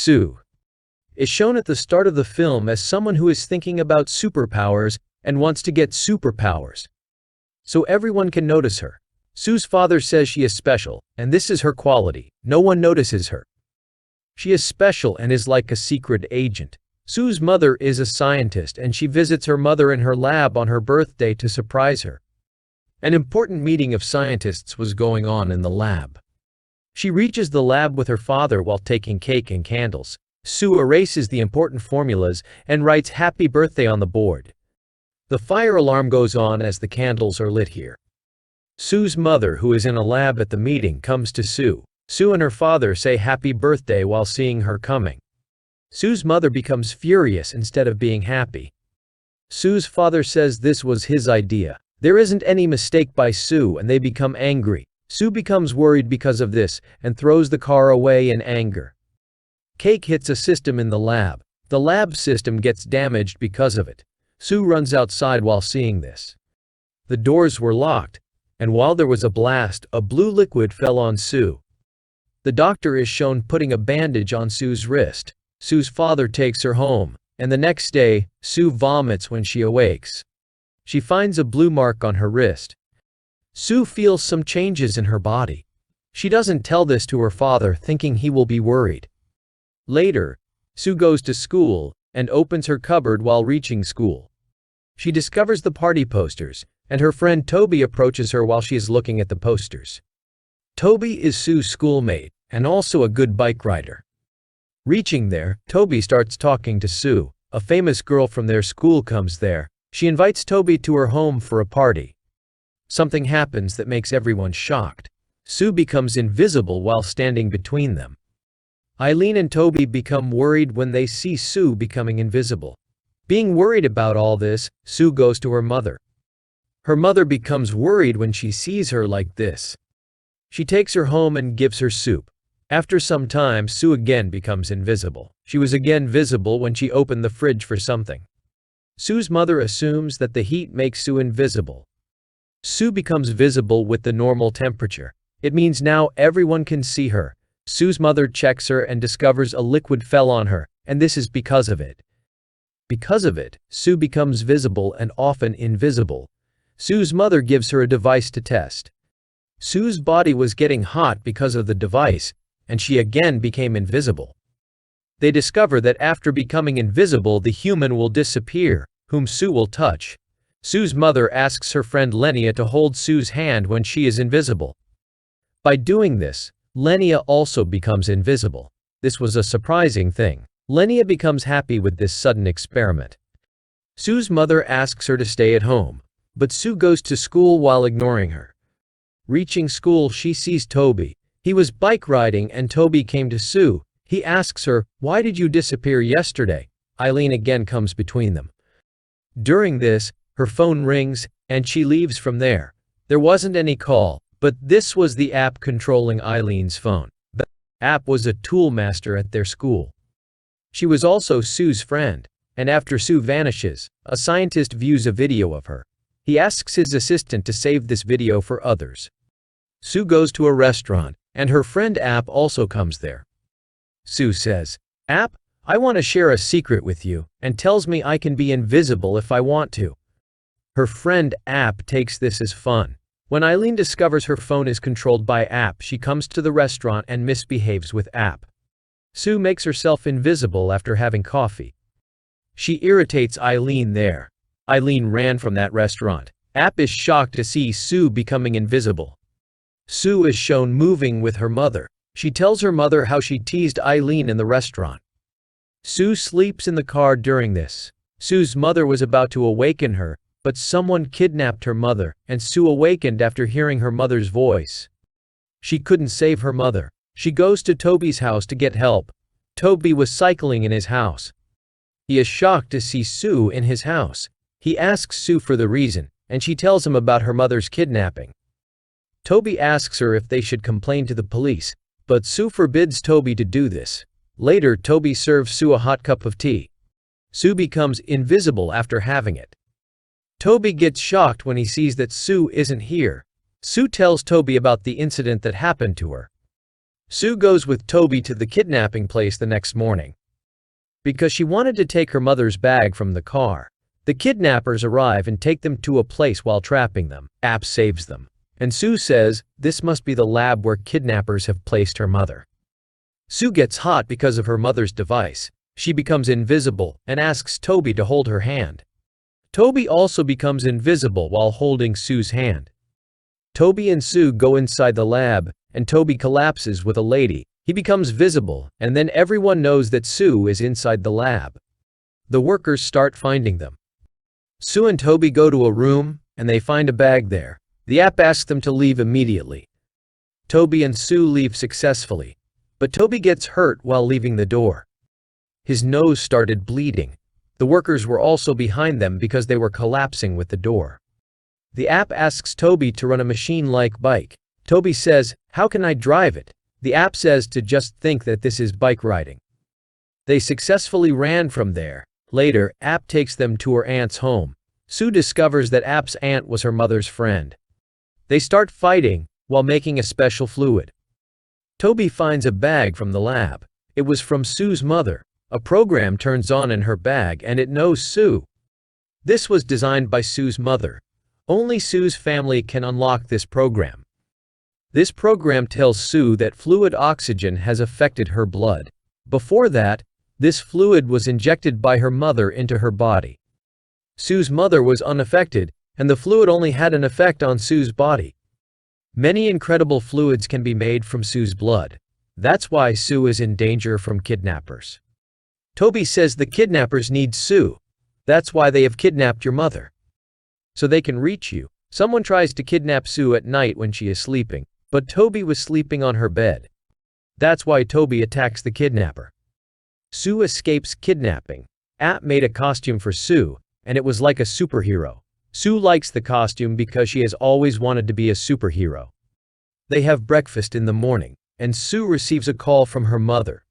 Sue is shown at the start of the film as someone who is thinking about superpowers and wants to get superpowers, so everyone can notice her. Sue's father says she is special, and this is her quality. No one notices her. She is special and is like a secret agent. Sue's mother is a scientist, and she visits her mother in her lab on her birthday to surprise her. An important meeting of scientists was going on in the lab. She reaches the lab with her father while taking cake and candles. Sue erases the important formulas and writes "Happy Birthday" on the board. The fire alarm goes on as the candles are lit here. Sue's mother, who is in a lab at the meeting, comes to Sue. Sue and her father say "Happy Birthday" while seeing her coming. Sue's mother becomes furious instead of being happy. Sue's father says this was his idea. There isn't any mistake by Sue, and they become angry. Sue becomes worried because of this and throws the car away in anger. Cake hits a system in the lab. The lab system gets damaged because of it. Sue runs outside while seeing this. The doors were locked, and while there was a blast, a blue liquid fell on Sue. The doctor is shown putting a bandage on Sue's wrist. Sue's father takes her home, and the next day, Sue vomits when she awakes. She finds a blue mark on her wrist. Sue feels some changes in her body. She doesn't tell this to her father, thinking he will be worried. Later, Sue goes to school and opens her cupboard while reaching school. She discovers the party posters, and her friend Toby approaches her while she is looking at the posters. Toby is Sue's schoolmate and also a good bike rider. Reaching there, Toby starts talking to Sue. A famous girl from their school comes there. She invites Toby to her home for a party. Something happens that makes everyone shocked. Sue becomes invisible while standing between them. Eileen and Toby become worried when they see Sue becoming invisible. Being worried about all this, Sue goes to her mother. Her mother becomes worried when she sees her like this. She takes her home and gives her soup. After some time, Sue again becomes invisible. She was again visible when she opened the fridge for something. Sue's mother assumes that the heat makes Sue invisible. Sue becomes visible with the normal temperature. It means now everyone can see her. Sue's mother checks her and discovers a liquid fell on her, and this is because of it. Because of it, Sue becomes visible and often invisible. Sue's mother gives her a device to test. Sue's body was getting hot because of the device, and she again became invisible. They discover that after becoming invisible, the human will disappear, whom Sue will touch. Sue's mother asks her friend Lenia to hold Sue's hand when she is invisible. By doing this, Lenia also becomes invisible. This was a surprising thing. Lenia becomes happy with this sudden experiment. Sue's mother asks her to stay at home, but Sue goes to school while ignoring her. Reaching school, she sees Toby. He was bike riding and Toby came to Sue. He asks her, "Why did you disappear yesterday?" Eileen again comes between them. During this, her phone rings and she leaves from there. There wasn't any call, but this was the app controlling Eileen's phone. The app was a tool master at their school. She was also Sue's friend, and after Sue vanishes, a scientist views a video of her. He asks his assistant to save this video for others. Sue goes to a restaurant, and her friend App also comes there. Sue says, "App, I want to share a secret with you," and tells me I can be invisible if I want to. Her friend App takes this as fun. When Eileen discovers her phone is controlled by App, she comes to the restaurant and misbehaves with App. Sue makes herself invisible after having coffee. She irritates Eileen there. Eileen ran from that restaurant. App is shocked to see Sue becoming invisible. Sue is shown moving with her mother. She tells her mother how she teased Eileen in the restaurant. Sue sleeps in the car during this. Sue's mother was about to awaken her, but someone kidnapped her mother, and Sue awakened after hearing her mother's voice. She couldn't save her mother. She goes to Toby's house to get help. Toby was cycling in his house. He is shocked to see Sue in his house. He asks Sue for the reason, and she tells him about her mother's kidnapping. Toby asks her if they should complain to the police, but Sue forbids Toby to do this. Later, Toby serves Sue a hot cup of tea. Sue becomes invisible after having it. Toby gets shocked when he sees that Sue isn't here. Sue tells Toby about the incident that happened to her. Sue goes with Toby to the kidnapping place the next morning because she wanted to take her mother's bag from the car. The kidnappers arrive and take them to a place while trapping them. App saves them, and Sue says this must be the lab where kidnappers have placed her mother. Sue gets hot because of her mother's device. She becomes invisible and asks Toby to hold her hand. Toby also becomes invisible while holding Sue's hand. Toby and Sue go inside the lab, and Toby collapses with a lady. He becomes visible, and then everyone knows that Sue is inside the lab. The workers start finding them. Sue and Toby go to a room, and they find a bag there. The app asks them to leave immediately. Toby and Sue leave successfully, but Toby gets hurt while leaving the door. His nose started bleeding. The workers were also behind them because they were collapsing with the door. The app asks Toby to run a machine-like bike. Toby says, "How can I drive it?" The app says to just think that this is bike riding. They successfully ran from there. Later, App takes them to her aunt's home. Sue discovers that App's aunt was her mother's friend. They start fighting while making a special fluid. Toby finds a bag from the lab. It was from Sue's mother. A program turns on in her bag and it knows Sue. This was designed by Sue's mother. Only Sue's family can unlock this program. This program tells Sue that fluid oxygen has affected her blood. Before that, this fluid was injected by her mother into her body. Sue's mother was unaffected, and the fluid only had an effect on Sue's body. Many incredible fluids can be made from Sue's blood. That's why Sue is in danger from kidnappers. Toby says the kidnappers need Sue. That's why they have kidnapped your mother. So they can reach you. Someone tries to kidnap Sue at night when she is sleeping, but Toby was sleeping on her bed. That's why Toby attacks the kidnapper. Sue escapes kidnapping. App made a costume for Sue, and it was like a superhero. Sue likes the costume because she has always wanted to be a superhero. They have breakfast in the morning, and Sue receives a call from her mother.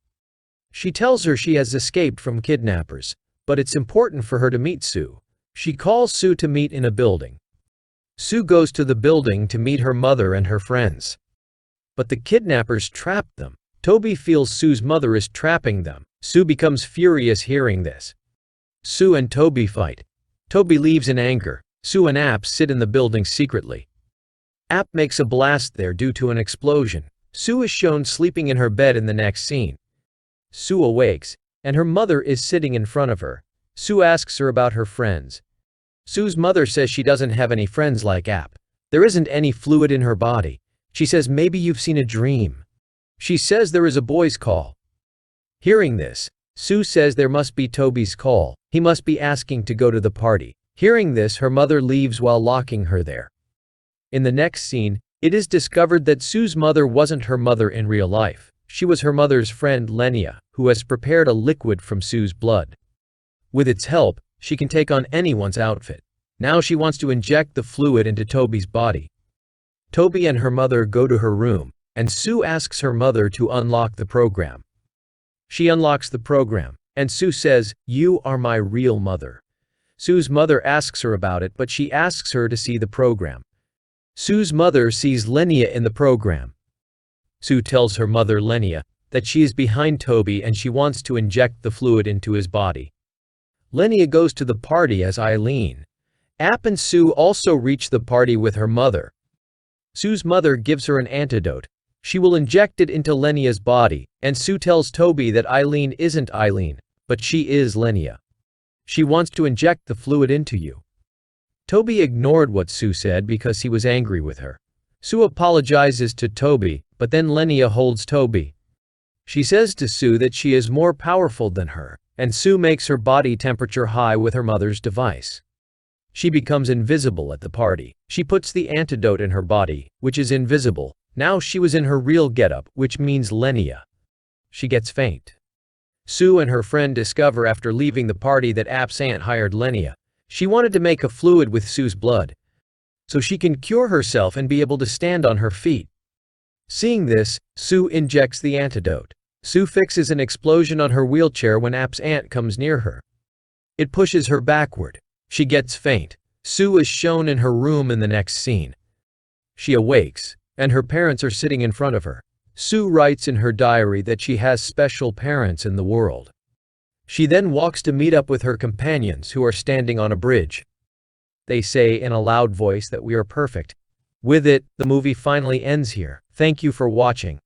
She tells her she has escaped from kidnappers, but it's important for her to meet Sue. She calls Sue to meet in a building. Sue goes to the building to meet her mother and her friends. But the kidnappers trap them. Toby feels Sue's mother is trapping them. Sue becomes furious hearing this. Sue and Toby fight. Toby leaves in anger. Sue and App sit in the building secretly. App makes a blast there due to an explosion. Sue is shown sleeping in her bed in the next scene. Sue awakes, and her mother is sitting in front of her. Sue asks her about her friends. Sue's mother says she doesn't have any friends like App. There isn't any fluid in her body. She says maybe you've seen a dream. She says there is a boy's call. Hearing this, Sue says there must be Toby's call. He must be asking to go to the party. Hearing this, her mother leaves while locking her there. In the next scene, it is discovered that Sue's mother wasn't her mother in real life. She was her mother's friend Lenia, who has prepared a liquid from Sue's blood. With its help, she can take on anyone's outfit. Now she wants to inject the fluid into Toby's body. Toby and her mother go to her room, and Sue asks her mother to unlock the program. She unlocks the program, and Sue says, "You are my real mother." Sue's mother asks her about it, but she asks her to see the program. Sue's mother sees Lenia in the program. Sue tells her mother Lenia that she is behind Toby and she wants to inject the fluid into his body. Lenia goes to the party as Eileen. App and Sue also reach the party with her mother. Sue's mother gives her an antidote. She will inject it into Lenia's body, and Sue tells Toby that Eileen isn't Eileen, but she is Lenia. She wants to inject the fluid into you. Toby ignored what Sue said because he was angry with her. Sue apologizes to Toby, but then Lenia holds Toby. She says to Sue that she is more powerful than her, and Sue makes her body temperature high with her mother's device. She becomes invisible at the party. She puts the antidote in her body, which is invisible. Now she was in her real getup, which means Lenia. She gets faint. Sue and her friend discover after leaving the party that App's aunt hired Lenia. She wanted to make a fluid with Sue's blood, so she can cure herself and be able to stand on her feet. Seeing this, Sue injects the antidote. Sue fixes an explosion on her wheelchair when App's aunt comes near her. It pushes her backward. She gets faint. Sue is shown in her room in the next scene. She awakes, and her parents are sitting in front of her. Sue writes in her diary that she has special parents in the world. She then walks to meet up with her companions who are standing on a bridge. They say in a loud voice that we are perfect. With it, the movie finally ends here. Thank you for watching.